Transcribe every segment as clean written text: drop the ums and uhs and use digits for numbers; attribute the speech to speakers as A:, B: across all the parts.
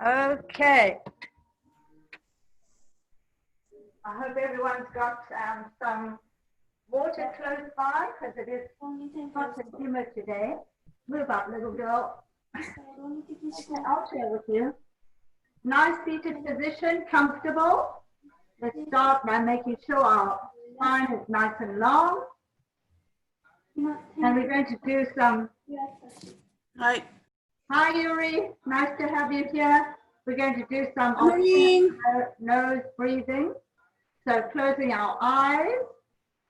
A: Okay. I hope everyone's got some water close by because it is hot and humid today. Move up, little girl. Okay, I'll share with you. Nice seated position, comfortable. Let's start by making sure our spine is nice and long. And we're going to do some.
B: Hi.
A: Hi, Yuri. Nice to have you here. We're going to do some nose breathing. So closing our eyes,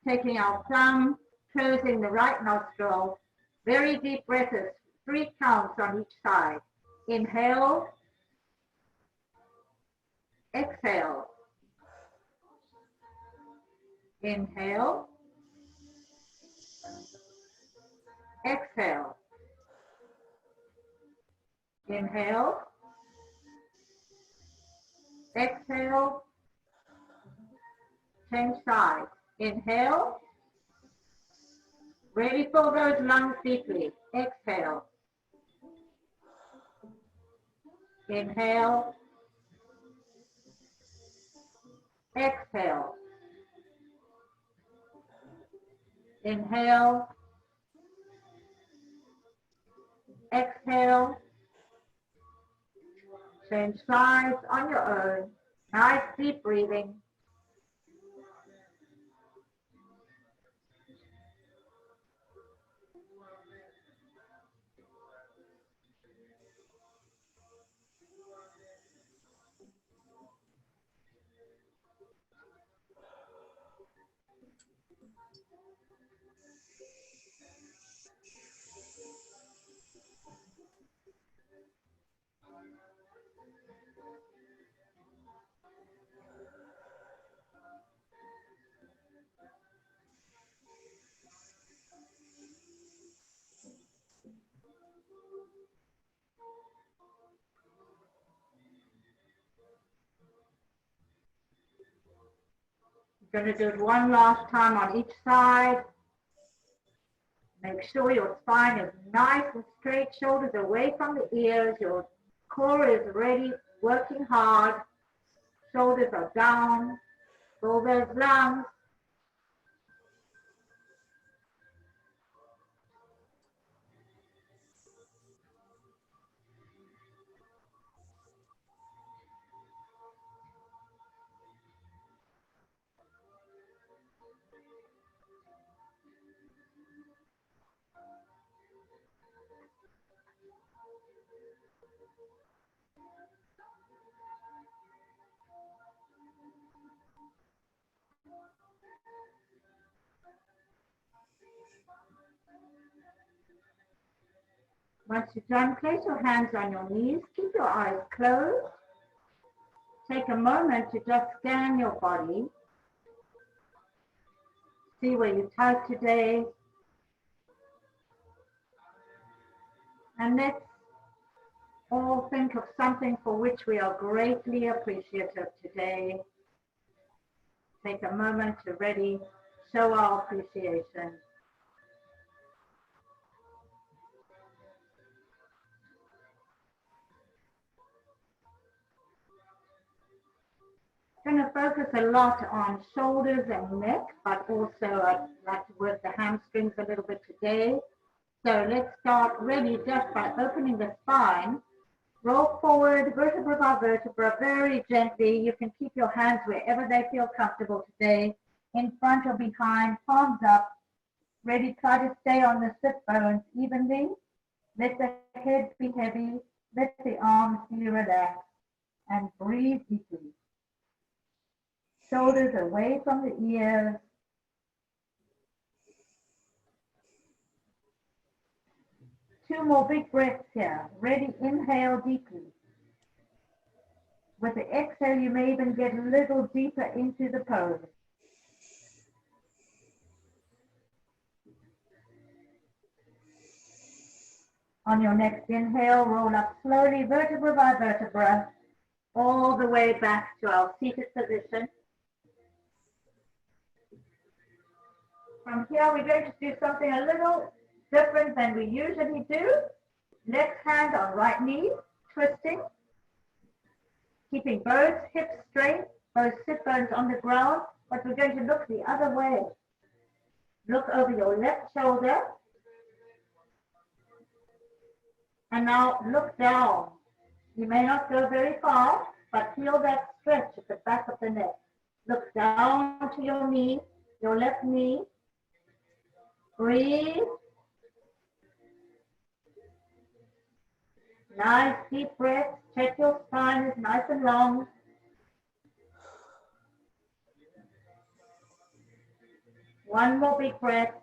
A: taking our thumb, closing the right nostril. Very deep breaths, 3 counts on each side. Inhale. Exhale. Inhale. Exhale. Inhale. Exhale. Change sides. Inhale. Really fill those lungs deeply. Exhale. Inhale. Exhale. Inhale. Exhale. Change sides on your own. Nice deep breathing. You're going to do it one last time on each side. Make sure your spine is nice and straight, shoulders away from the ears. Your core is ready, working hard. Shoulders are down. Fill those lungs. Once you're done, place your hands on your knees. Keep your eyes closed. Take a moment to just scan your body. See where you're tight today. And let's all think of something for which we are greatly appreciative today. Take a moment to really show our appreciation. I'm going to focus a lot on shoulders and neck, but also I'd like to work the hamstrings a little bit today. So let's start really just by opening the spine. Roll forward, vertebra by vertebra, very gently. You can keep your hands wherever they feel comfortable today, in front or behind, palms up. Ready, try to stay on the sit bones evenly. Let the head be heavy. Let the arms be relaxed. And breathe deeply. Shoulders away from the ears. Two more big breaths here. Ready, inhale deeply. With the exhale, you may even get a little deeper into the pose. On your next inhale, roll up slowly, vertebra by vertebra, all the way back to our seated position. From here, we're going to do something a little different than we usually do. Left hand on right knee, twisting. keeping both hips straight, both sit bones on the ground, but we're going to look the other way. Look over your left shoulder. And now look down. You may not go very far, but feel that stretch at the back of the neck. Look down to your knee, your left knee. Breathe. Nice deep breath. Check your spine is nice and long. One more big breath.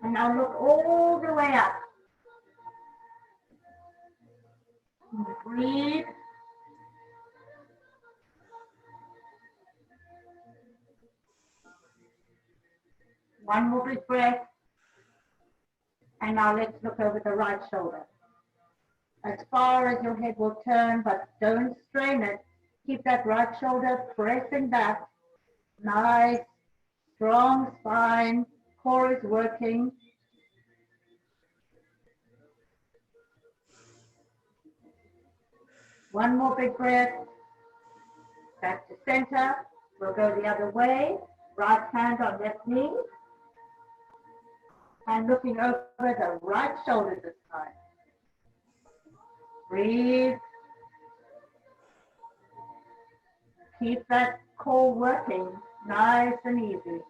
A: And now look all the way up. Breathe. One more big breath. And now let's look over the right shoulder. As far as your head will turn, but don't strain it. Keep that right shoulder pressing back. Nice, strong spine. Core is working. One more big breath. Back to center. We'll go the other way. Right hand on left knee. And looking over the right shoulder this time. Breathe. Keep that core working, nice and easy.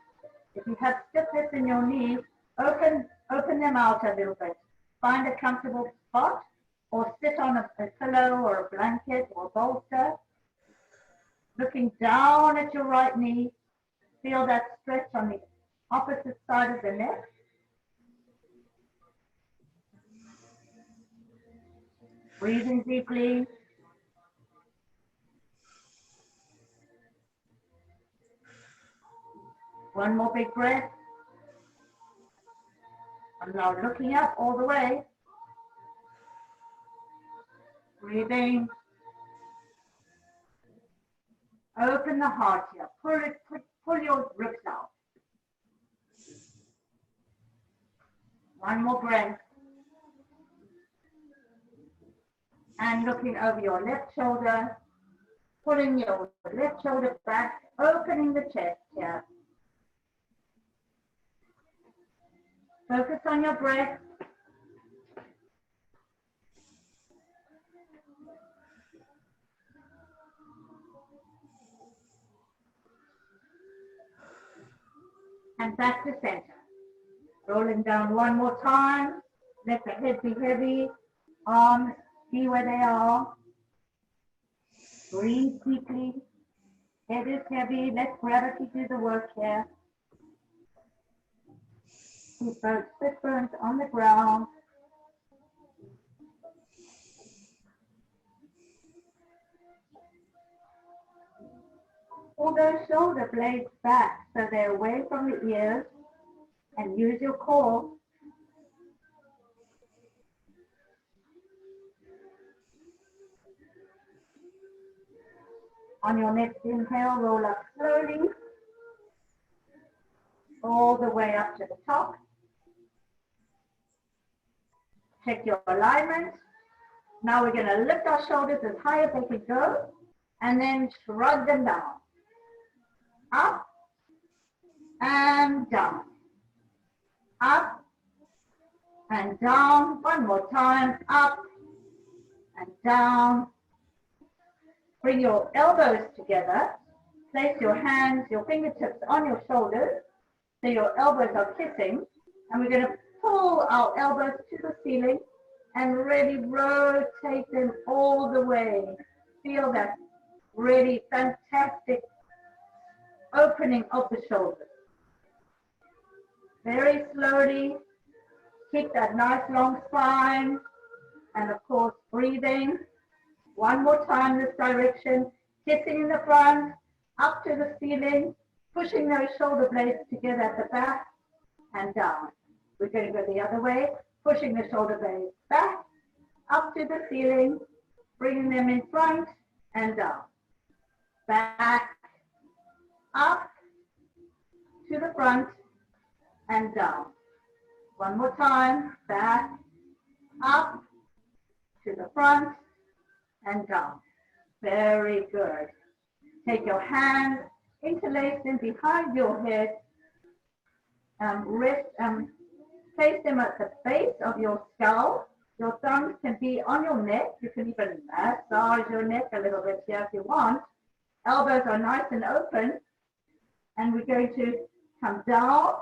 A: If you have stiffness in your knees, open them out a little bit. Find a comfortable spot or sit on a pillow or a blanket or bolster. Looking down at your right knee, feel that stretch on the opposite side of the neck. Breathing deeply. One more big breath. And now looking up all the way. Breathing. Open the heart here. Pull your ribs out. One more breath. And looking over your left shoulder, pulling your left shoulder back, opening the chest here. Focus on your breath. And back to center. Rolling down one more time. Let the head be heavy. Arms be where they are. Breathe deeply. Head is heavy. Let gravity do the work here. Keep both sit bones on the ground. Pull those shoulder blades back so they're away from the ears and use your core. On your next inhale, roll up slowly, all the way up to the top. Check your alignment. Now we're going to lift our shoulders as high as they can go and then shrug them down. Up and down. Up and down. One more time. Up and down. Bring your elbows together. Place your hands, your fingertips on your shoulders so your elbows are kissing. And we're going to pull our elbows to the ceiling and really rotate them all the way. Feel that really fantastic opening of the shoulders. Very slowly, keep that nice long spine, and of course breathing. One more time this direction, kissing in the front, up to the ceiling, pushing those shoulder blades together at the back and down. We're going to go the other way, pushing the shoulder blades back, up to the ceiling, bringing them in front and down. Back, up, to the front and down. One more time, back, up, to the front and down. Very good. Take your hands, interlace them behind your head, place them at the base of your skull. Your thumbs can be on your neck. You can even massage your neck a little bit here if you want. Elbows are nice and open. And we're going to come down.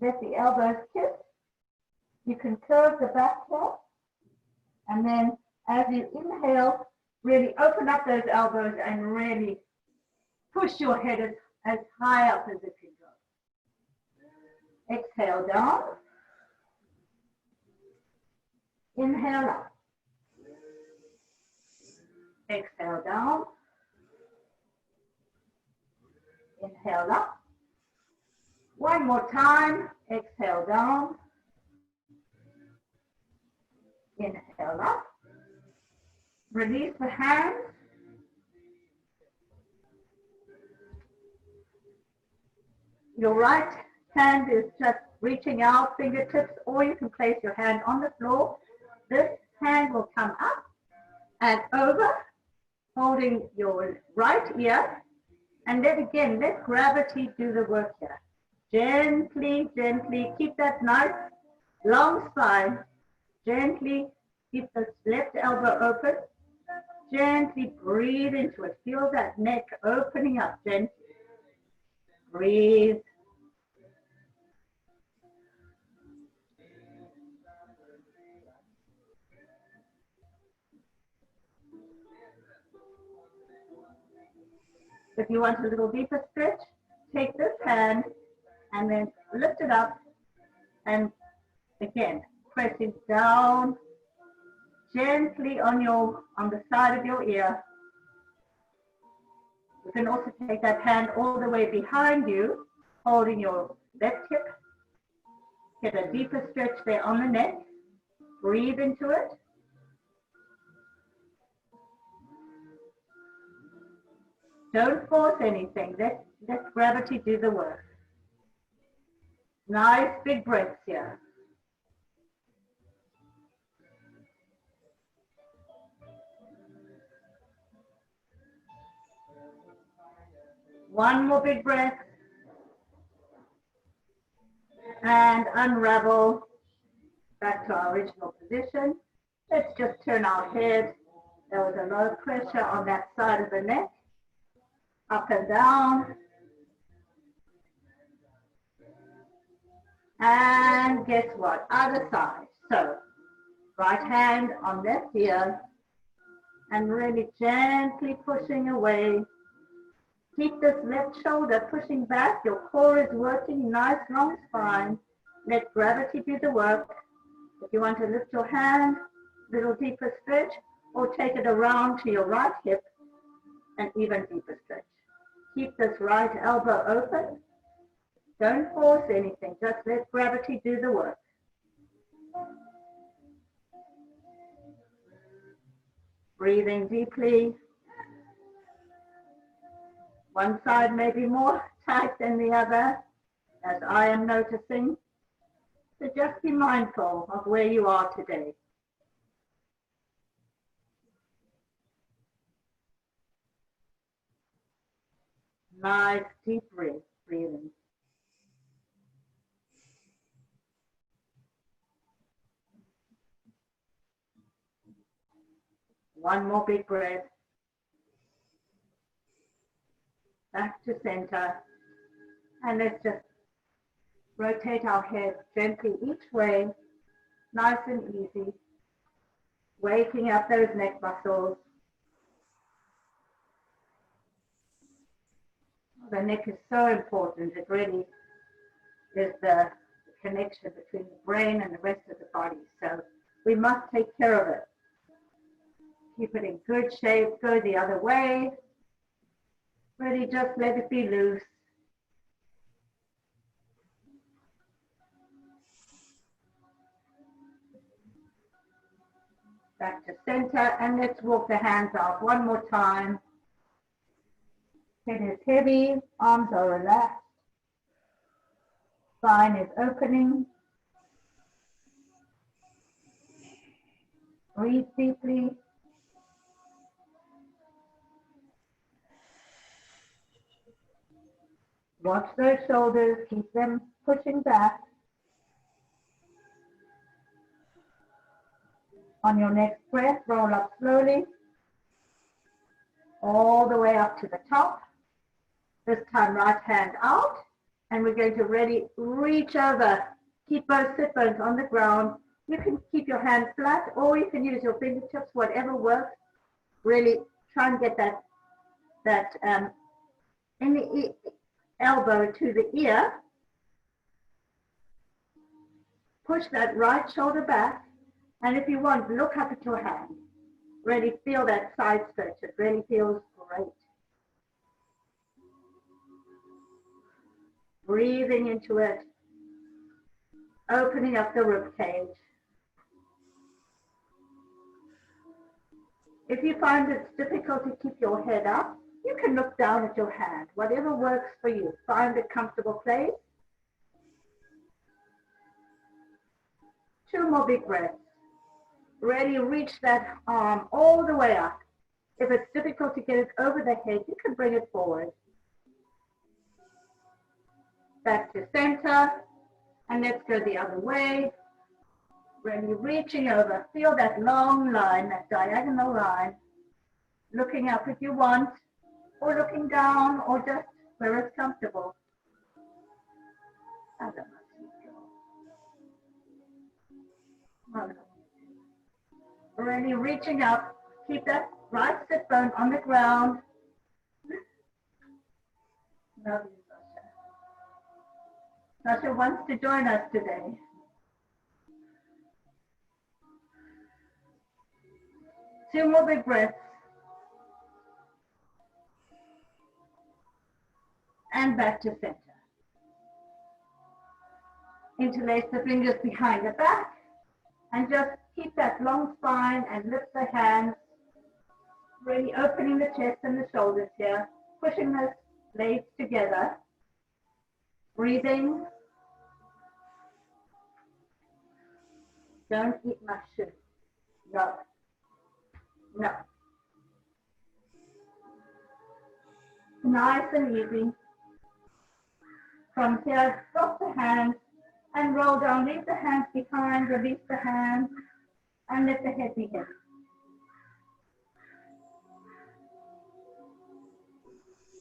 A: Let the elbows kiss. You can curve the back here. And then as you inhale, really open up those elbows and really push your head as high up as it can go. Exhale down. Inhale up. Exhale down. Inhale up. One more time. Exhale down. Inhale up. Release the hands. Your right hand is just reaching out, fingertips, or you can place your hand on the floor. This hand will come up and over, holding your right ear. And let gravity do the work here. Gently, gently, keep that nice long spine. Gently keep the left elbow open. Gently breathe into it. Feel that neck opening up gently. Breathe. If you want a little deeper stretch, take this hand and then lift it up and again, pressing down gently on the side of your ear. You can also take that hand all the way behind you, holding your left hip. Get a deeper stretch there on the neck. Breathe into it. Don't force anything. Let gravity do the work. Nice big breaths here. One more big breath. And unravel back to our original position. Let's just turn our head. There was a lot of pressure on that side of the neck. Up and down. And guess what? Other side. So, right hand on left ear. And really gently pushing away. Keep this left shoulder pushing back. Your core is working. Nice long spine. Let gravity do the work. If you want to lift your hand, little deeper stretch, or take it around to your right hip, an even deeper stretch. Keep this right elbow open. Don't force anything. Just let gravity do the work. Breathing deeply. One side may be more tight than the other, as I am noticing. So just be mindful of where you are today. Nice deep breathing. One more big breath. Back to center. And let's just rotate our head gently each way, nice and easy. Waking up those neck muscles. The neck is so important. It really is the connection between the brain and the rest of the body. So we must take care of it. Keep it in good shape. Go the other way. Really just let it be loose. Back to center, and let's walk the hands out one more time. Head is heavy, arms are relaxed. Spine is opening. Breathe deeply. Watch those shoulders, keep them pushing back. On your next breath, roll up slowly, all the way up to the top. This time, right hand out, and we're going to really reach over. Keep both sit bones on the ground. You can keep your hands flat, or you can use your fingertips, whatever works. Really try and get that in the elbow to the ear. Push that right shoulder back, and if you want, look up at your hand. Really feel that side stretch. It really feels great. Breathing into it, opening up the rib cage. If you find it's difficult to keep your head up, you can look down at your hand. Whatever works for you. Find a comfortable place. 2 more big breaths. Really reach that arm all the way up. If it's difficult to get it over the head, you can bring it forward. Back to center, and let's go the other way. Really reaching over. Feel that long line, that diagonal line. Looking up if you want, or looking down, or just where it's comfortable. Really reaching up. Keep that right sit bone on the ground. Love you, Sasha. Sasha wants to join us today. Two more big breaths. And back to center. Interlace the fingers behind the back. And just keep that long spine and lift the hands. Really opening the chest and the shoulders here. Pushing the legs together. Breathing. Don't eat mushroom. No. No. Nice and easy. From here, drop the hands and roll down. Leave the hands behind, release the hands, and let the head be heavy.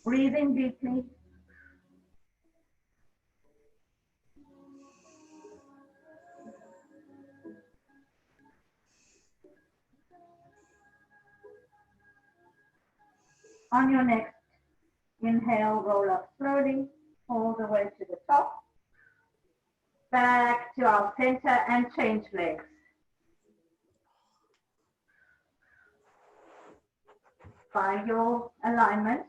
A: Breathing deeply. On your next inhale, roll up slowly, all the way to the top. Back to our center and change legs. Find your alignment.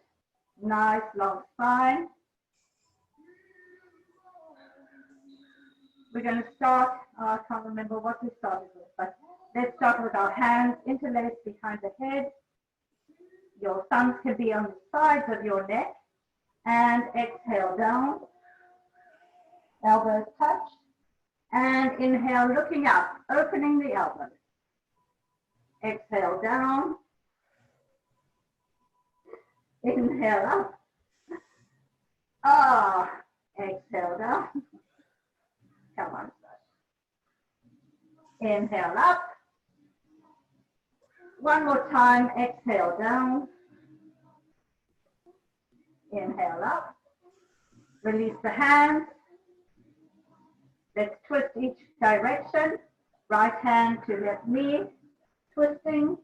A: Nice long spine. We're going to start, I can't remember what we started with, but let's start with our hands interlaced behind the head. Your thumbs can be on the sides of your neck. And exhale down. Elbows touch. And inhale, looking up, opening the elbows. Exhale down. Inhale up. Ah, exhale down. Come on. Inhale up. One more time, exhale down. Inhale up. Release the hands. Let's twist each direction. Right hand to left knee. Twisting.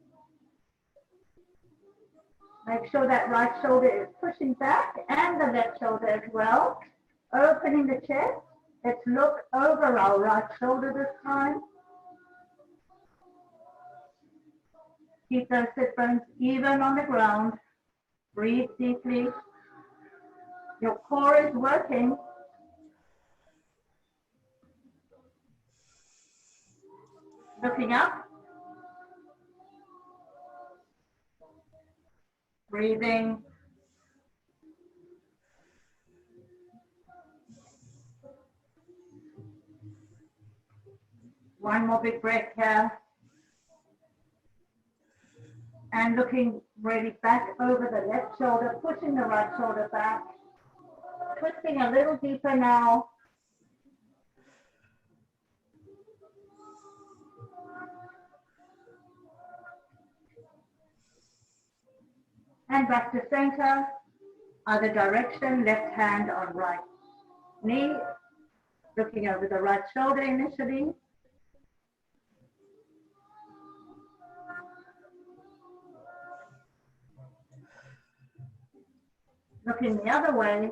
A: Make sure that right shoulder is pushing back and the left shoulder as well. Opening the chest. Let's look over our right shoulder this time. Keep those sit bones even on the ground. Breathe deeply. Your core is working. Looking up. Breathing. One more big breath here. And looking really back over the left shoulder, pushing the right shoulder back. Twisting a little deeper now. And back to center, other direction, left hand on right knee, looking over the right shoulder initially. Looking the other way,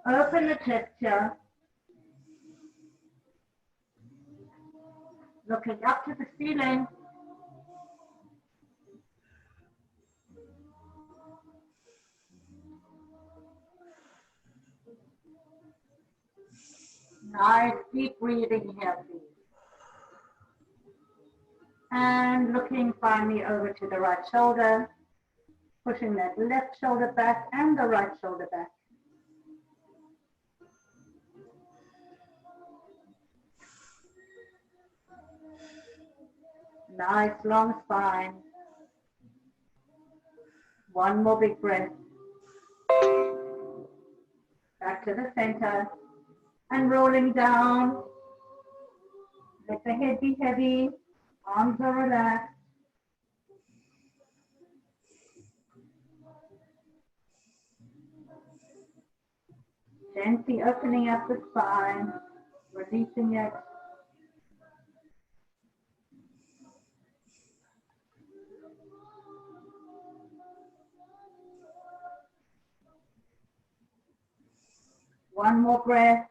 A: open the chest here, looking up to the ceiling. Nice deep breathing here, please. And looking finally over to the right shoulder, pushing that left shoulder back and the right shoulder back. Nice long spine. One more big breath. Back to the center and rolling down. Let the head be heavy, arms are relaxed. Gently opening up the spine, releasing it. One more breath.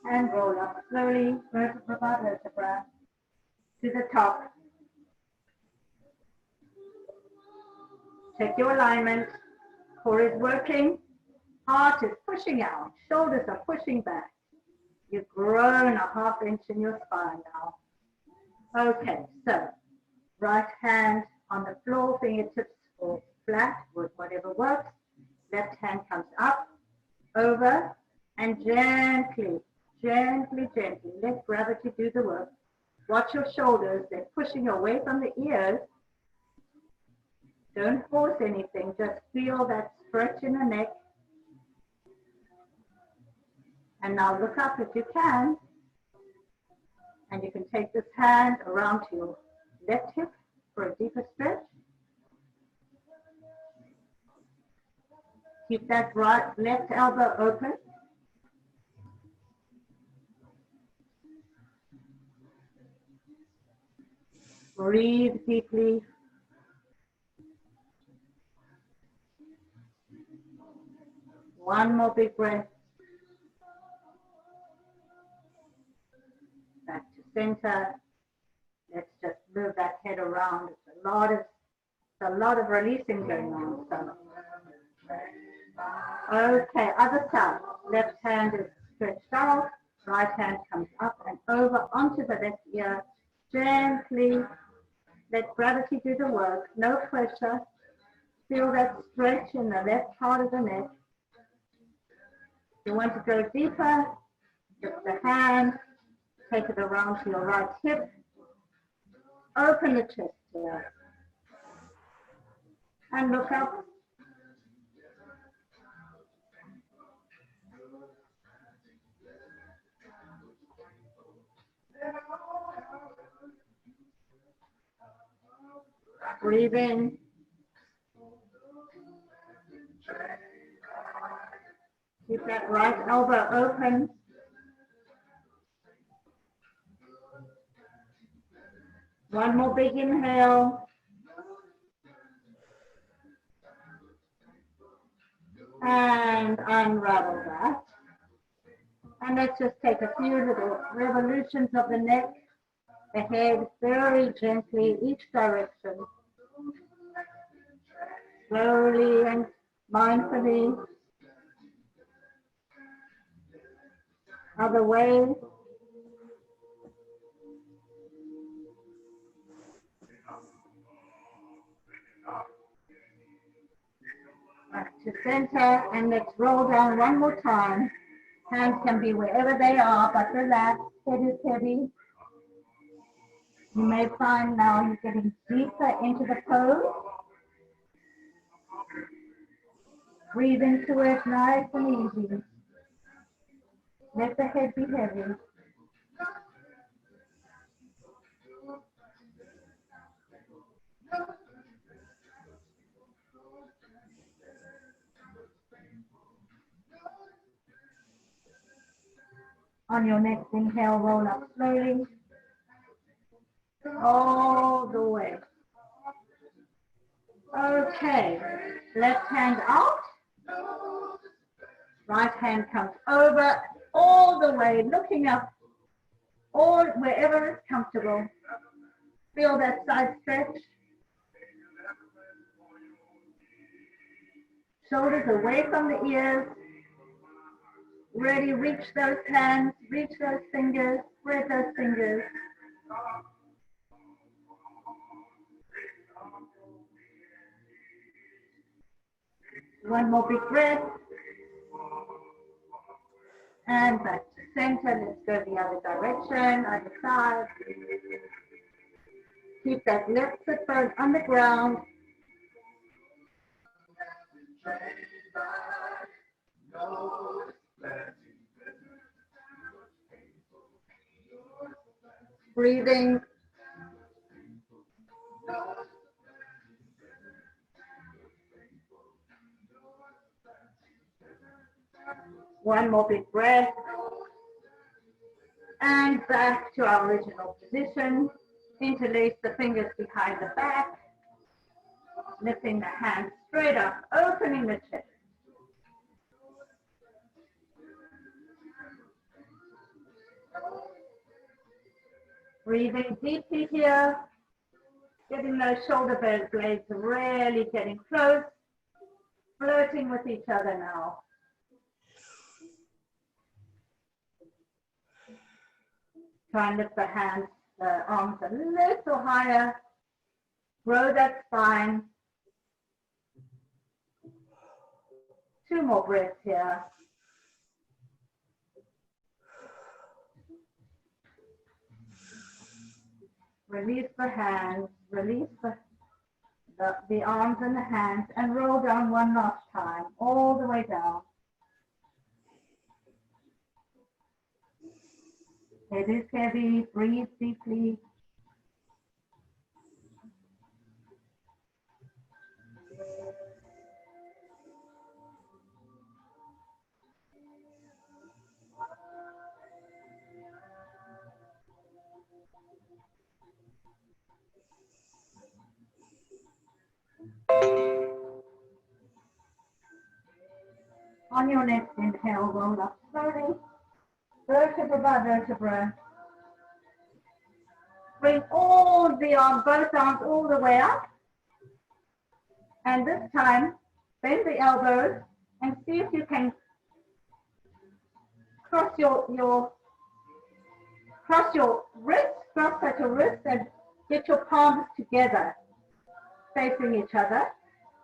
A: And roll up slowly, vertebra by vertebra, to the top. Check your alignment. Core is working. Heart is pushing out. Shoulders are pushing back. You've grown a ½ inch in your spine now. Okay, so right hand on the floor, fingertips or flat, with whatever works. Left hand comes up, over, and gently, gently, gently let gravity do the work. Watch your shoulders, they're pushing away from the ears. Don't force anything, just feel that stretch in the neck. And now look up if you can. And you can take this hand around to your left hip for a deeper stretch. Keep that left elbow open. Breathe deeply. One more big breath. Back to center. Let's just move that head around. It's a lot of releasing going on. So. Okay, other side. Left hand is stretched out. Right hand comes up and over onto the left ear. Gently let gravity do the work. No pressure. Feel that stretch in the left part of the neck. If you want to go deeper, lift the hand, take it around to your right hip. Open the chest here. And look up. Breathe in. Keep that right elbow open. One more big inhale. And unravel that. And let's just take a few little revolutions of the neck, the head, very gently, each direction. Slowly and mindfully. Other way. Back to center, and let's roll down one more time. Hands can be wherever they are, but relax. Head is heavy. You may find now you're getting deeper into the pose. Breathe into it nice and easy. Let the head be heavy. On your next inhale, roll up slowly. All the way. Okay, left hand out. Right hand comes over all the way, looking up, all wherever it's comfortable. Feel that side stretch. Shoulders away from the ears. Ready, reach those hands, reach those fingers, spread those fingers. One more big breath. And back to center. Let's go the other direction, other side. Keep that left foot bone on the ground. Breathing. One more big breath. And back to our original position. Interlace the fingers behind the back. Lifting the hands straight up, opening the chest. Breathing deeply here. Getting those shoulder blades really getting close. Flirting with each other now. Try and lift the hands, the arms a little higher. Grow that spine. 2 more breaths here. Release the hands, release the arms and the hands, and roll down one last time, all the way down. Head is heavy, breathe deeply. On your next inhale, roll up slowly, vertebra by vertebra. Bring all the arms, both arms all the way up. And this time, bend the elbows and see if you can cross your wrists, cross at your wrists and get your palms together, facing each other.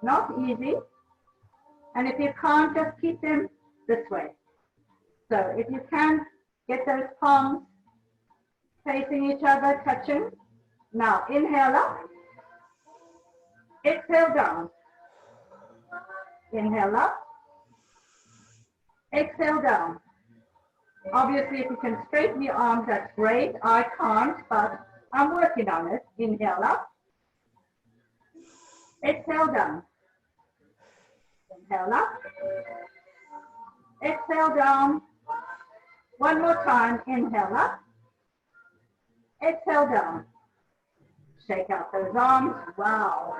A: Not easy. And if you can't, just keep them this way. So if you can, get those palms facing each other, touching. Now inhale up, exhale down. Inhale up, exhale down. Obviously, if you can straighten your arms, that's great. I can't, but I'm working on it. Inhale up, exhale down. Inhale up, exhale down. One more time, inhale up, exhale down. Shake out those arms, wow.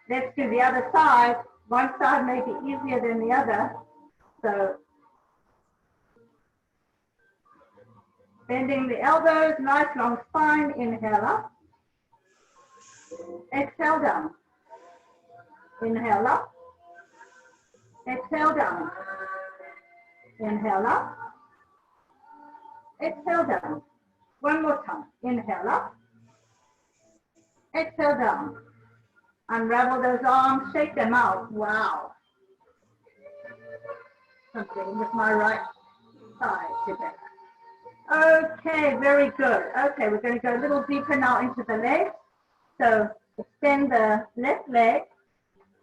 A: Let's do the other side. One side may be easier than the other. So, bending the elbows, nice long spine, inhale up, exhale down. Inhale up, exhale down. Inhale up, exhale down. One more time. Inhale up, exhale down. Unravel those arms, shake them out. Wow. Something with my right side today. Okay, very good. Okay, we're going to go a little deeper now into the legs. So extend the left leg,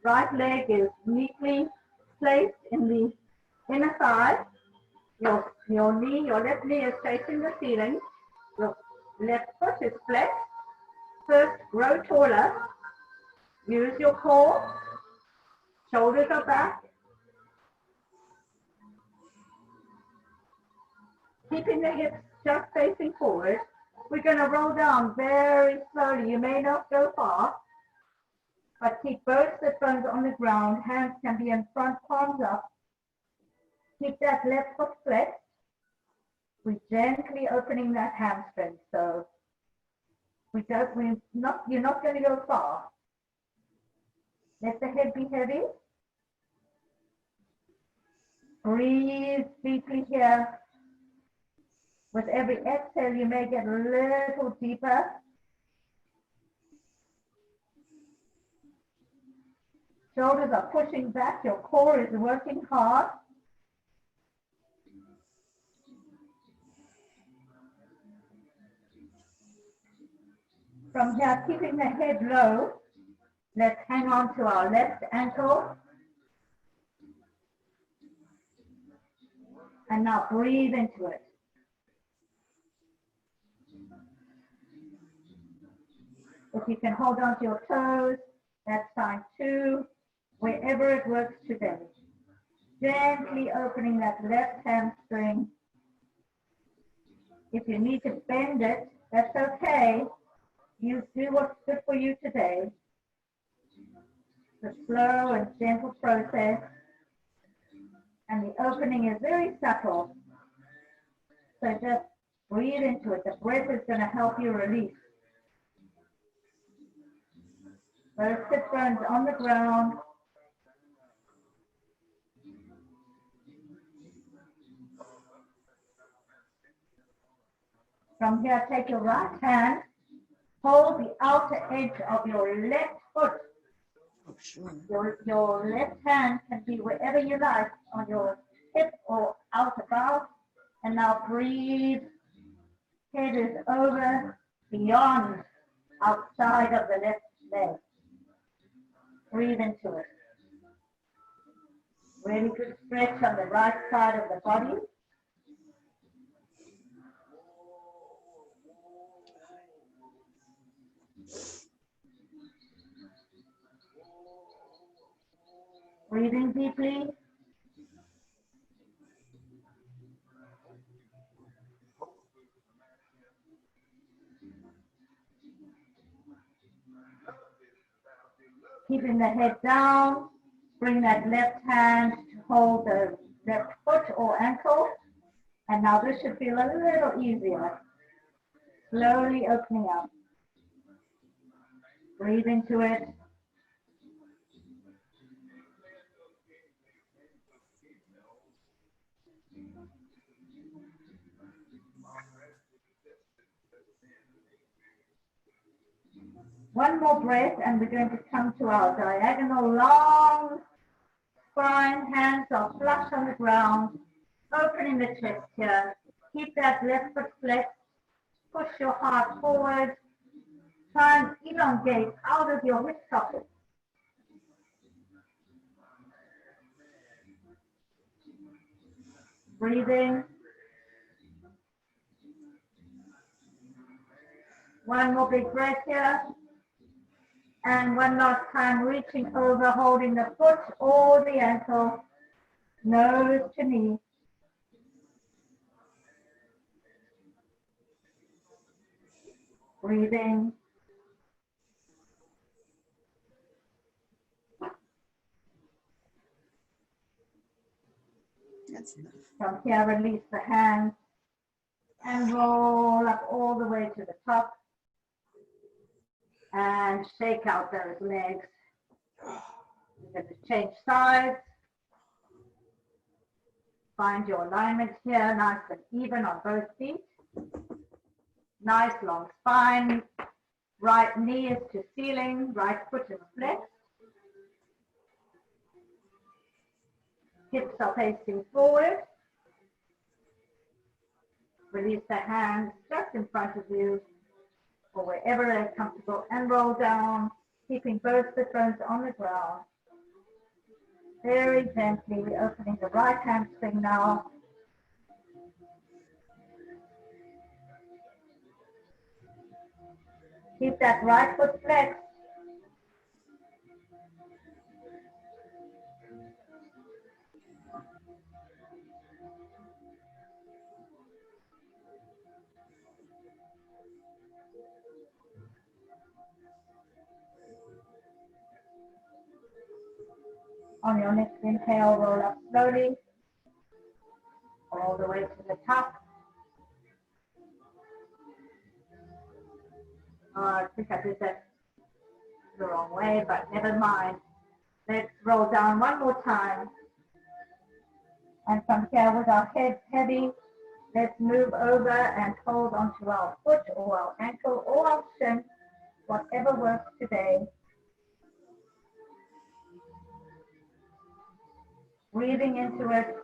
A: right leg is neatly placed in the inner thigh. Your left knee is facing the ceiling. Your left foot is flexed. First, grow taller. Use your core. Shoulders are back. Keeping the hips just facing forward. We're going to roll down very slowly. You may not go far, but keep both sit bones on the ground. Hands can be in front, palms up. Keep that left foot flexed. We're gently opening that hamstring. So you're not going to go far. Let the head be heavy. Breathe deeply here. With every exhale, you may get a little deeper. Shoulders are pushing back. Your core is working hard. From here, keeping the head low, let's hang on to our left ankle. And now breathe into it. If you can hold on to your toes, that's fine too. Wherever it works today. Gently opening that left hamstring. If you need to bend it, that's okay. You do what's good for you today. It's a slow and gentle process. And the opening is very subtle. So just breathe into it. The breath is going to help you release. Those sit bones on the ground. From here, take your right hand, hold the outer edge of your left foot.
B: Oh, sure.
A: Your left hand can be wherever you like, on your hip or out above. And now breathe. Head is over, beyond, outside of the left leg. Breathe into it. Really good stretch on the right side of the body. Breathing deeply. Keeping the head down. Bring that left hand to hold the left foot or ankle. And now this should feel a little easier. Slowly opening up. Breathe into it. One more breath and we're going to come to our diagonal long spine. Hands are flush on the ground. Opening the chest here. Keep that left foot flexed. Push your heart forward. Try and elongate out of your hip socket. Breathing. One more big breath here. And one last time, reaching over, holding the foot or the ankle, nose to knee. Breathing.
B: That's enough.
A: From here, release the hands and roll up all the way to the top. And shake out those legs. You're going to change sides. Find your alignment here, nice and even on both feet. Nice long spine. Right knee is to ceiling, right foot is flexed. Hips are facing forward. Release the hands just in front of you, or wherever they're comfortable, and roll down, keeping both sit bones on the ground. Very gently opening the right hamstring now. Keep that right foot flexed. On your next inhale, roll up slowly, all the way to the top. I think I did that the wrong way, but never mind. Let's roll down one more time. And from here with our heads heavy, let's move over and hold onto our foot or our ankle or our shin, whatever works today. Breathing into it,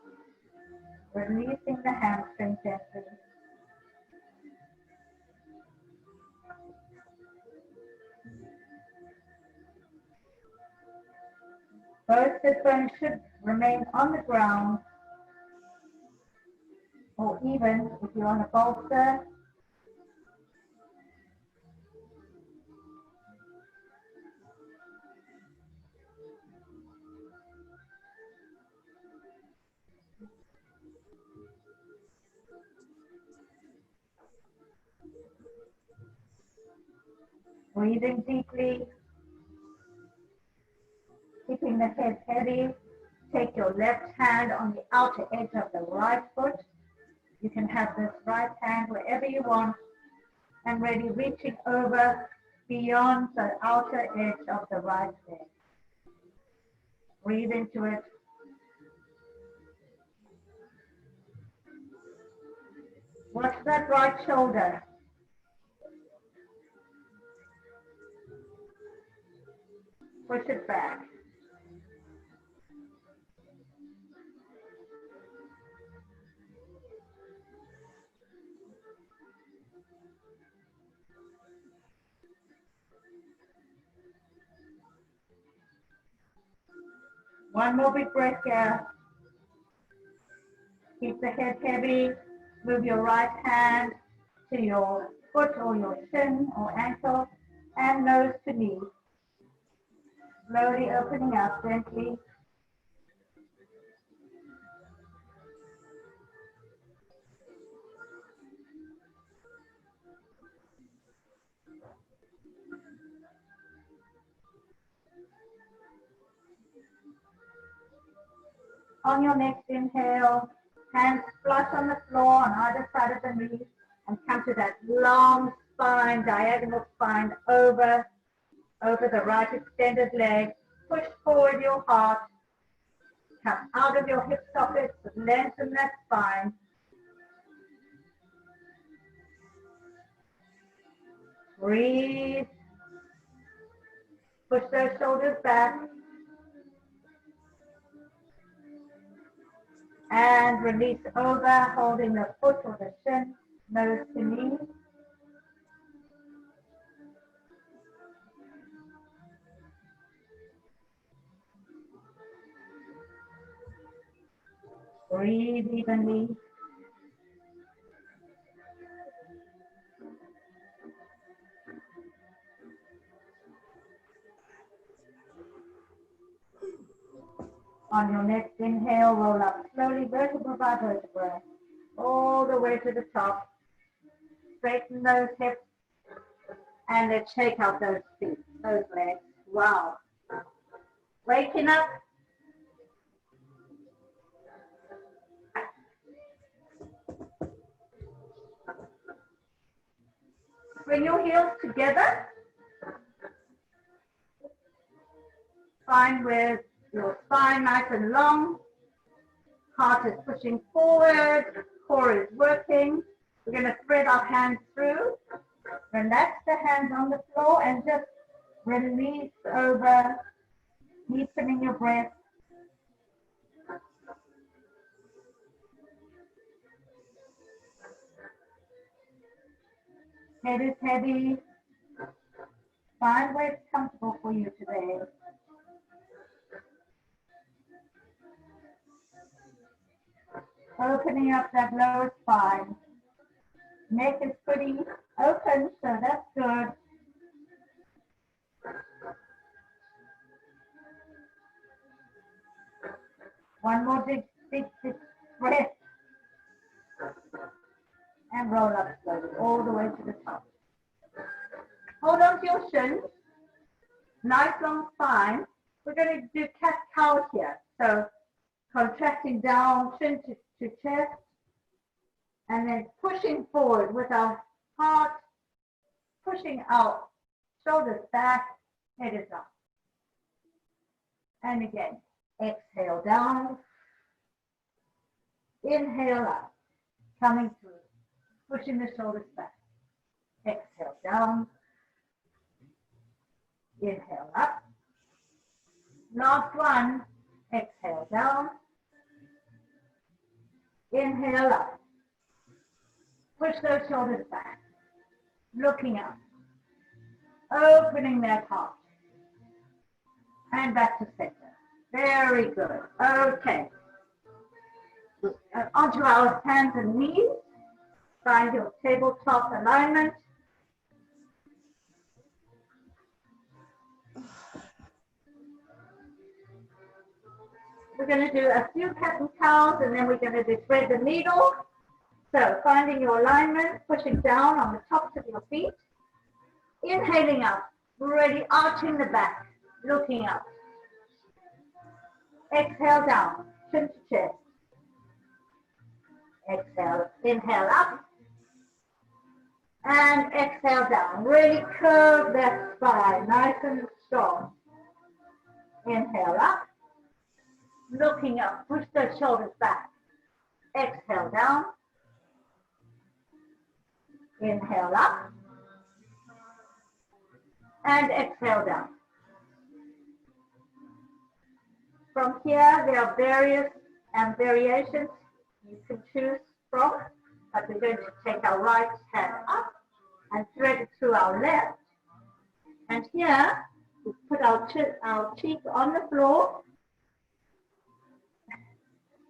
A: releasing the hamstring gently. Both sit bones should remain on the ground, or even if you're on a bolster, breathing deeply, keeping the head heavy. Take your left hand on the outer edge of the right foot. You can have this right hand wherever you want, and really reaching over beyond the outer edge of the right leg. Breathe into it. Watch that right shoulder. Push it back. One more big breath here. Keep the head heavy. Move your right hand to your foot or your shin or ankle and nose to knee. Slowly opening up gently. On your next inhale, hands flush on the floor on either side of the knee and come to that long spine, diagonal spine over the right extended leg. Push forward your heart. Come out of your hip sockets, lengthen that spine. Breathe. Push those shoulders back. And release over, holding the foot or the shin, nose to knee. Breathe evenly. On your next inhale, roll up slowly, vertebra by vertebra, all the way to the top. Straighten those hips, and let's shake out those feet, those legs. Wow. Waking up. Bring your heels together. Find with your spine nice and long. Heart is pushing forward. Core is working. We're going to thread our hands through. Relax the hands on the floor and just release over, deepening your breath. Head is heavy. Find where it's comfortable for you today. Opening up that lower spine. Neck is pretty open, so that's good. One more big breath. And roll up slowly, all the way to the top. Hold on to your shins. Nice long spine. We're going to do cat-cow here. So contracting down, chin to chest, and then pushing forward with our heart, pushing out, shoulders back, head is up. And again, exhale down, inhale up, coming through, pushing the shoulders back. Exhale down, inhale up. Last one, exhale down, inhale up. Push those shoulders back, looking up, opening that heart, and back to center. Very good. Okay. Onto our hands and knees. Find your tabletop alignment. We're going to do a few cat and cows, and then we're going to do thread the needle. So finding your alignment, pushing down on the tops of your feet. Inhaling up, really arching the back, looking up. Exhale down, chin to chest. Exhale, inhale up. And exhale down. Really curve that spine, nice and strong. Inhale up. Looking up, push those shoulders back. Exhale down. Inhale up. And exhale down. From here, there are various variations you can choose from, but we're going to take our right hand up and thread it through our left. And here, we put our cheek on the floor.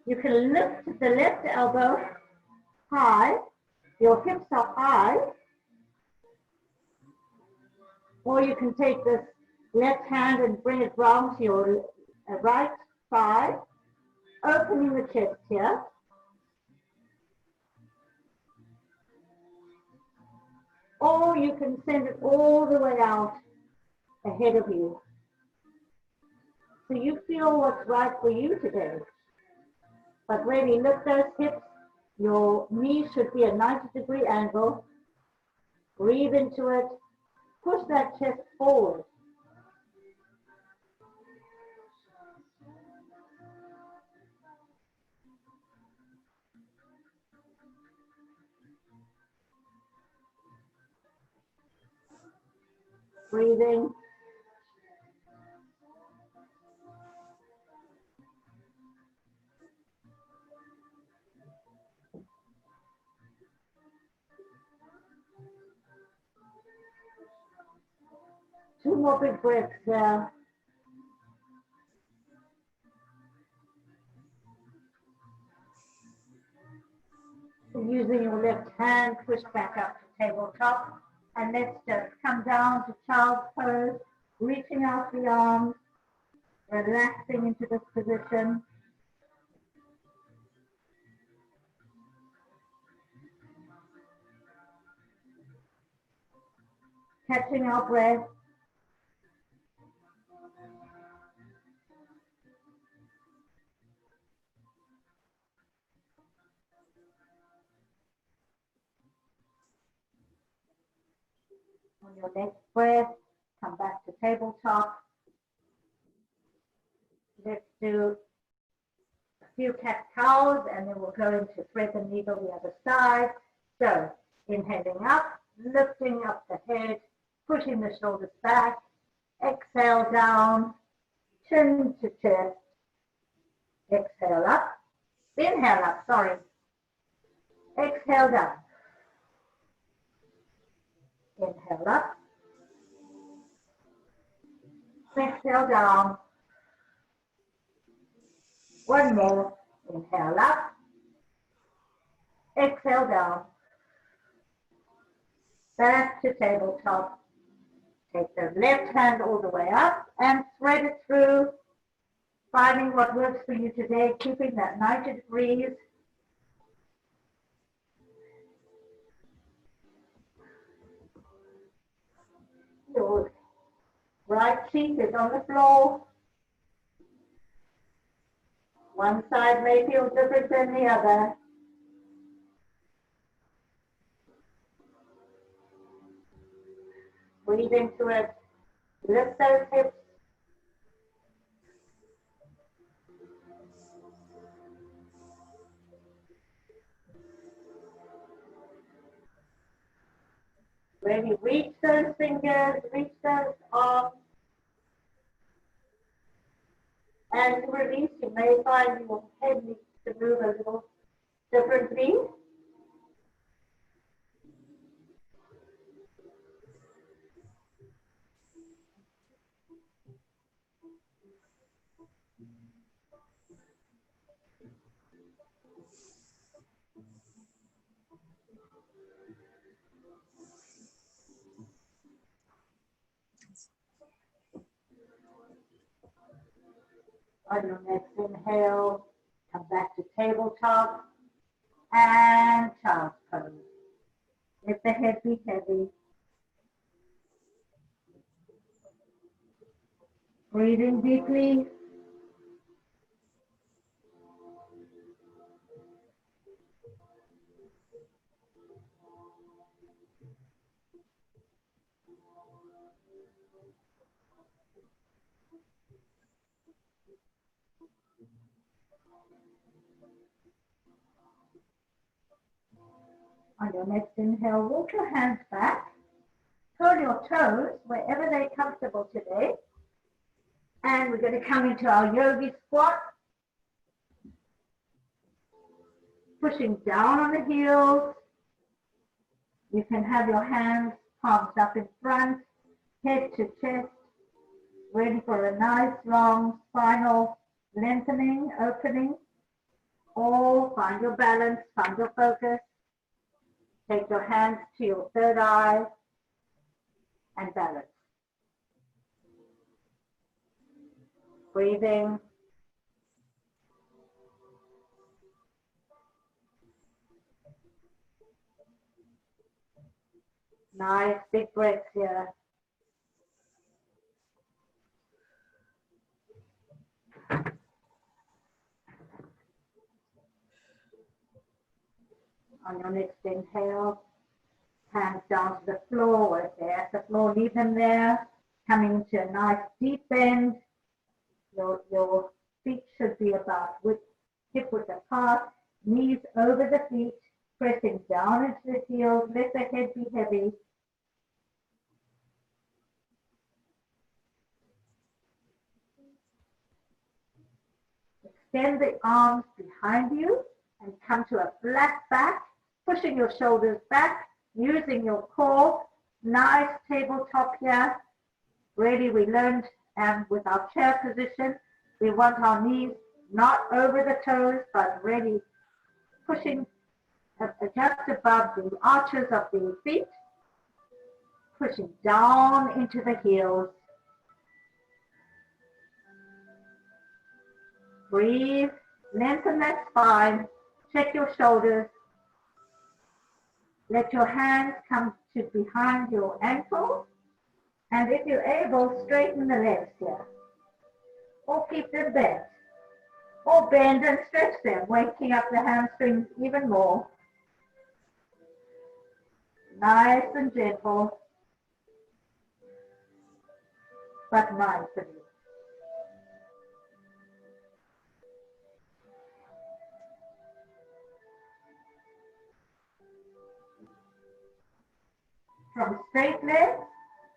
A: You can lift the left elbow high, your hips are high, or you can take this left hand and bring it round to your right side, opening the chest here. Or you can send it all the way out ahead of you. So you feel what's right for you today. But really lift those hips. Your knees should be a 90-degree angle. Breathe into it. Push that chest forward. Breathing. Two more big breaths there. Using your left hand, push back up to tabletop. And let's just come down to child's pose, reaching out the arms, relaxing into this position. Catching our breath. On your next breath, come back to tabletop. Let's do a few cat-cows and then we'll go into thread the needle the other side. So inhaling up, lifting up the head, pushing the shoulders back. Exhale down, chin to chest. Exhale up. Inhale up, sorry. Exhale down. Inhale up. Exhale down. One more. Inhale up. Exhale down. Back to tabletop. Take the left hand all the way up and thread it through, finding what works for you today, keeping that 90 degrees. Your right cheek is on the floor. One side may feel different than the other. Breathe into it. Lift those hips. Really reach those fingers, reach those arms. As you release, you may find your head needs to move a little differently. On your next inhale, come back to tabletop and child's pose. Let the head be heavy. Breathing deeply. On your next inhale, walk your hands back. Curl your toes wherever they're comfortable today. And we're going to come into our yogi squat. Pushing down on the heels. You can have your hands palms up in front, head to chest, ready for a nice long spinal lengthening, opening. Or find your balance, find your focus. Take your hands to your third eye and balance. Breathing. Nice big breaths here. On your next inhale, hands down to the floor. Or if they're at the floor, leave them there. Coming into a nice deep bend. Your feet should be about hip width apart. Knees over the feet, pressing down into the heels. Let the head be heavy. Extend the arms behind you and come to a flat back, pushing your shoulders back, using your core. Nice tabletop here. Really, we learned with our chair position, we want our knees not over the toes, but really pushing just above the arches of the feet, pushing down into the heels. Breathe, lengthen that spine, check your shoulders. Let your hands come to behind your ankles. And if you're able, straighten the legs here. Or keep them bent. Or bend and stretch them, waking up the hamstrings even more. Nice and gentle, but mindfully. From straight legs,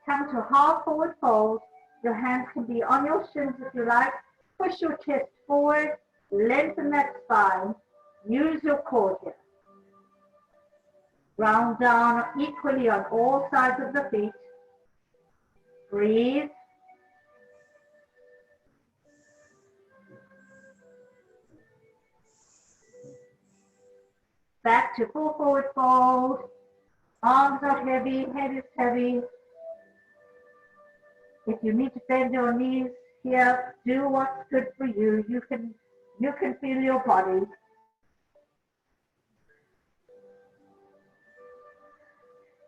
A: come to half forward fold. Your hands can be on your shins if you like. Push your chest forward, lengthen that spine. Use your core here. Round down equally on all sides of the feet. Breathe. Back to full forward fold. Arms are heavy, head is heavy. If you need to bend your knees here, do what's good for you. You can feel your body.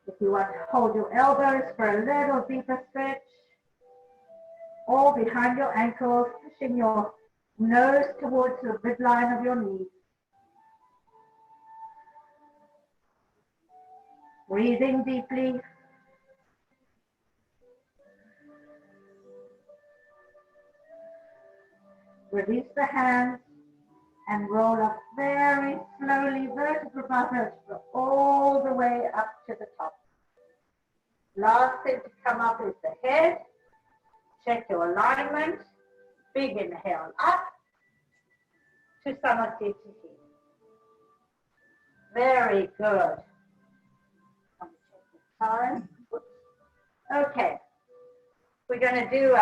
A: If you want to hold your elbows for a little deeper stretch, or behind your ankles, pushing your nose towards the midline of your knees. Breathing deeply. Release the hands and roll up very slowly, vertebra by vertebra, all the way up to the top. Last thing to come up is the head. Check your alignment. Big inhale up to Samasthiti. Very good. Check the time. Okay. We're going to do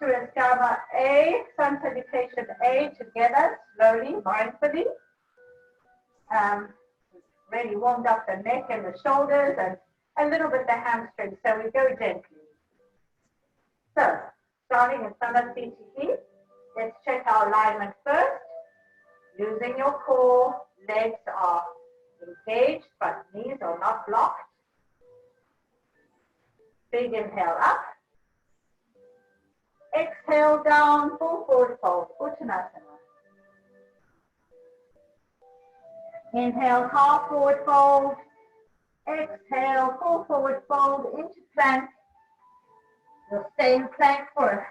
A: Suryaskama A, Sun Salutation A together, slowly, mindfully. Really warmed up the neck and the shoulders and a little bit the hamstrings, so we go gently. So, starting in Samasthiti, let's check our alignment first. Using your core, legs are engaged, but knees are not blocked. Big inhale up. Exhale down, full forward fold, Uttanasana. Inhale, half forward fold. Exhale, full forward fold into plank. You'll stay in plank for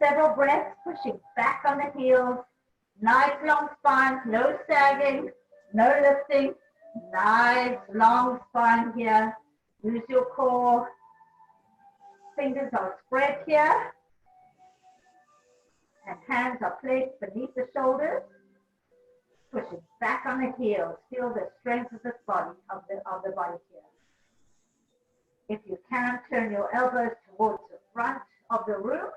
A: several breaths, pushing back on the heels. Nice long spine, no sagging, no lifting. Nice long spine here. Use your core. Fingers are spread here. And hands are placed beneath the shoulders. Pushing back on the heels. Feel the strength of the body, of the body here. If you can, turn your elbows towards the front of the room.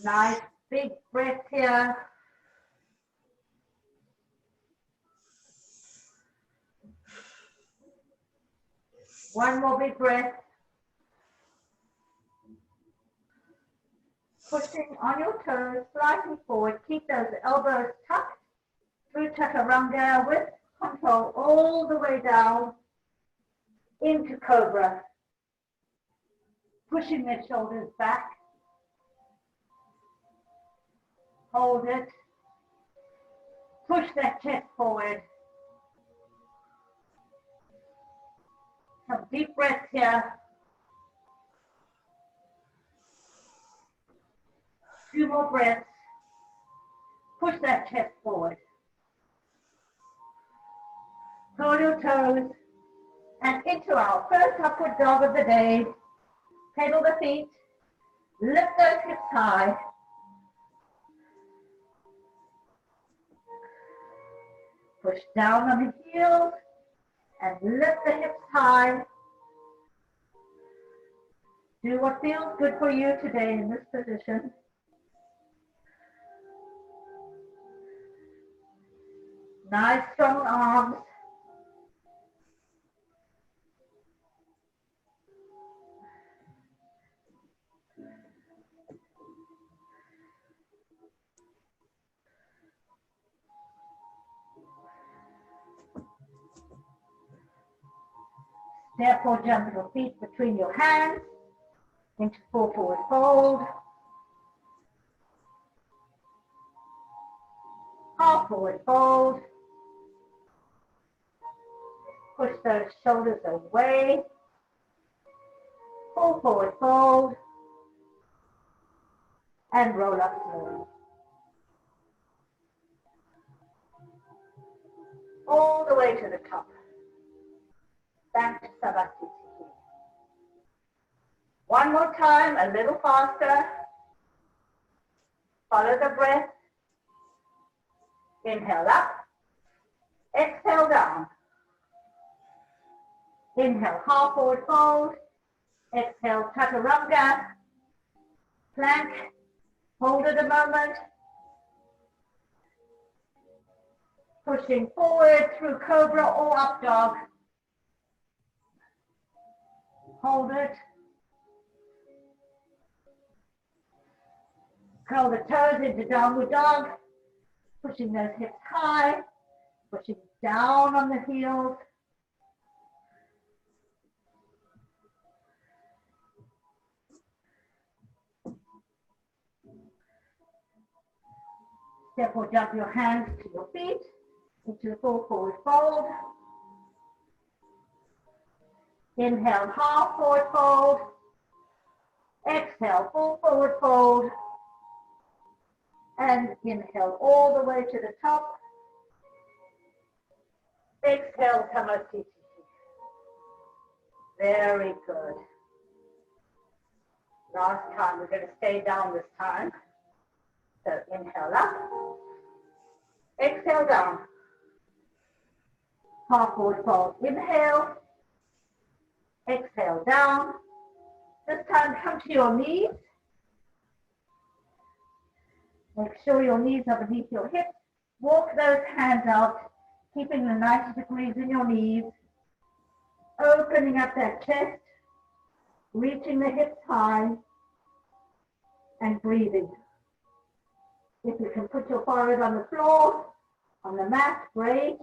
A: Nice big breath here. One more big breath. Pushing on your toes, slightly forward. Keep those elbows tucked through chaturanga with control all the way down into cobra. Pushing the shoulders back. Hold it. Push that chest forward. Some deep breaths here. 2 more breaths. Push that chest forward. Curl your toes and into our first upward dog of the day. Pedal the feet. Lift those hips high. Push down on the heels and lift the hips high. Do what feels good for you today in this position. Nice strong arms. Step or jump your feet between your hands into full forward fold. Half forward fold. Push those shoulders away. Full forward fold. And roll up slowly. All the way to the top. Back to Samasthiti. One more time, a little faster. Follow the breath. Inhale up. Exhale down. Inhale, half forward fold. Exhale, chaturanga. Plank. Hold it a moment. Pushing forward through cobra or up dog. Hold it. Curl the toes into downward dog. Pushing those hips high. Pushing down on the heels. Step or jump your hands to your feet into a full forward fold. Inhale, half forward fold. Exhale, full forward fold. And inhale all the way to the top. Exhale, Tamasiti. Very good. Last time, we're going to stay down this time. So inhale up. Exhale down. Half forward fold. Inhale. Exhale down. This time come to your knees. Make sure your knees are beneath your hips. Walk those hands out, keeping the 90 degrees in your knees. Opening up that chest, reaching the hips high, and breathing. If you can put your forehead on the floor, on the mat, great.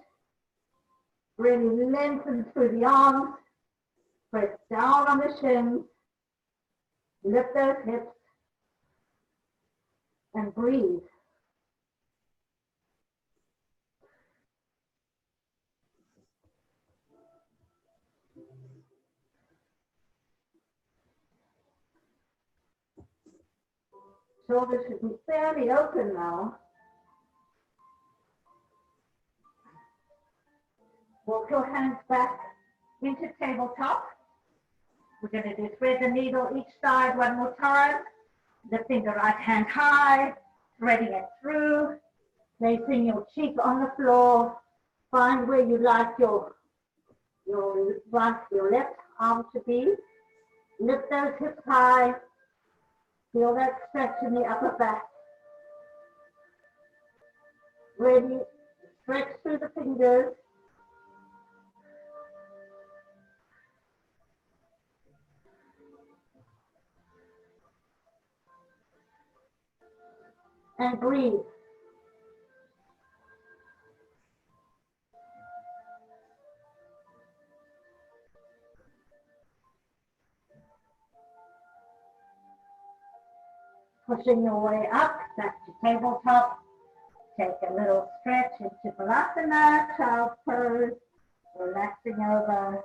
A: Really lengthen through the arms. Press down on the shins. Lift those hips. And breathe. Shoulders should be fairly open now. Walk your hands back into tabletop. We're going to do thread the needle each side one more time. Lifting the right hand high, threading it through, placing your cheek on the floor. Find where you like your left arm to be. Lift those hips high. Feel that stretch in the upper back. Ready, stretch through the fingers. And breathe. Pushing your way up, back to tabletop. Take a little stretch into Balasana, child's pose, relaxing over.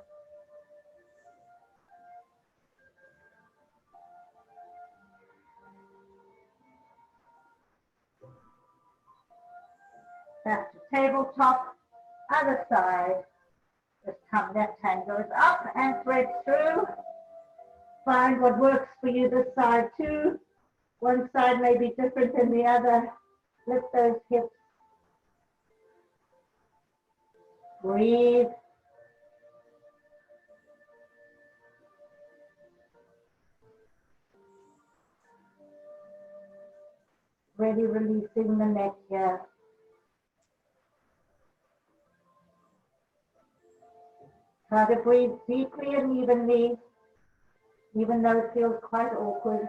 A: Back to tabletop, other side. This time left hand goes up and threads through. Find what works for you this side too. One side may be different than the other. Lift those hips. Breathe. Ready, releasing the neck here. Try to breathe deeply and evenly, even though it feels quite awkward.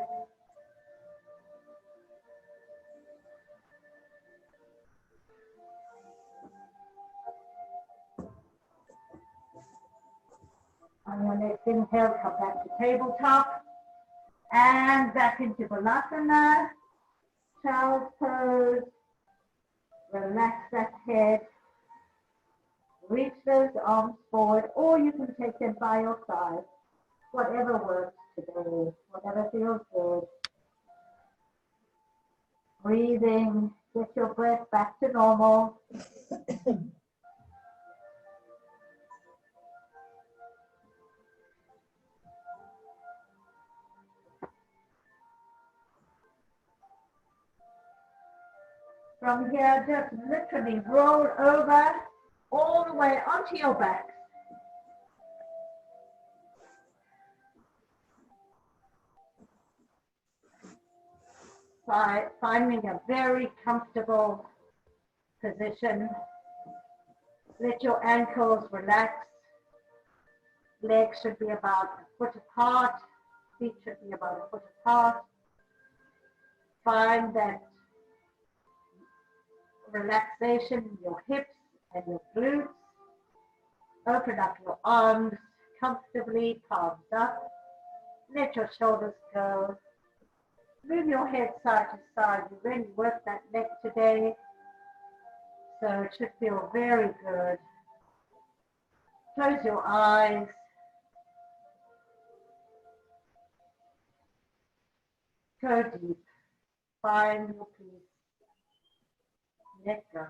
A: On your next inhale, come back to tabletop and back into Balasana, child's pose. Relax that head. Reach those arms forward, or you can take them by your side. Whatever works today, whatever feels good. Breathing, get your breath back to normal. From here, just literally roll over all the way onto your back. By finding a very comfortable position. Let your ankles relax. Legs should be about a foot apart. Feet should be about a foot apart. Find that relaxation in your hips and your glutes. Open up your arms comfortably, palms up. Let your shoulders go. Move your head side to side. You really work that neck today, so it should feel very good. Close your eyes. Go deep. Find your peace. Let go.